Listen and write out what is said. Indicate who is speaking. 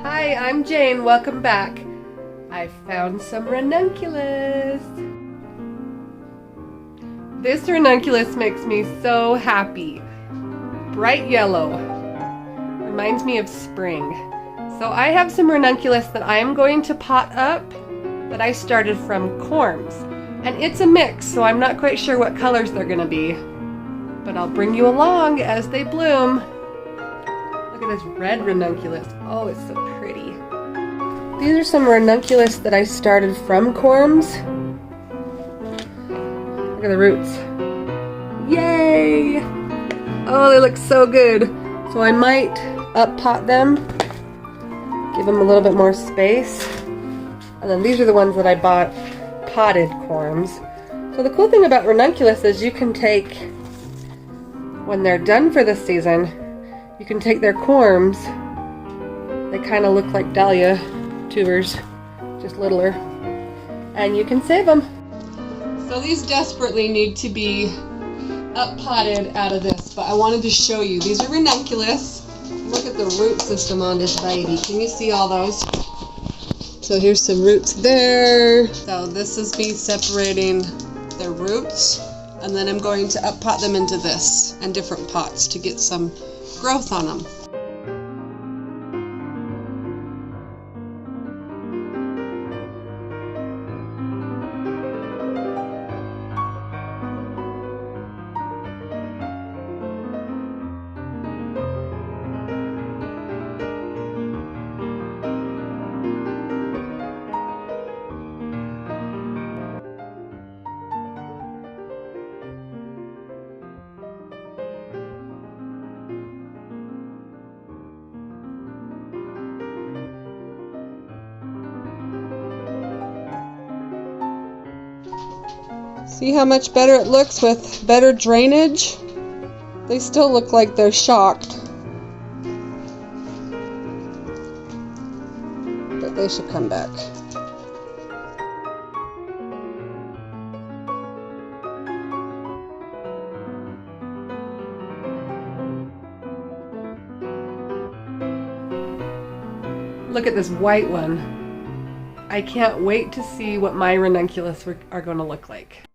Speaker 1: Hi, I'm Jane. Welcome back. I found some ranunculus. This ranunculus makes me so happy. Bright yellow. Reminds me of spring. So I have some ranunculus that I am going to pot up that I started from corms. And it's a mix, so I'm not quite sure what colors they're going to be. But I'll bring you along as they bloom. Look at this red ranunculus. Oh, it's so pretty. These are some ranunculus that I started from corms. Look at the roots. Yay! Oh, they look so good. So I might up pot them, give them a little bit more space. And then these are the ones that I bought potted corms. So the cool thing about ranunculus is you can take, when they're done for this season, you can take their corms. They kind of look like dahlia tubers, just littler, and you can save them. So these desperately need to be up potted out of this, but I wanted to show you. These are ranunculus. Look at the root system on this baby. Can you see all those? So here's some roots there. So this is me separating the roots, and then I'm going to up pot them into this and different pots to get some growth on them. See how much better it looks with better drainage? They still look like they're shocked, but they should come back. Look at this white one. I can't wait to see what my ranunculus are going to look like.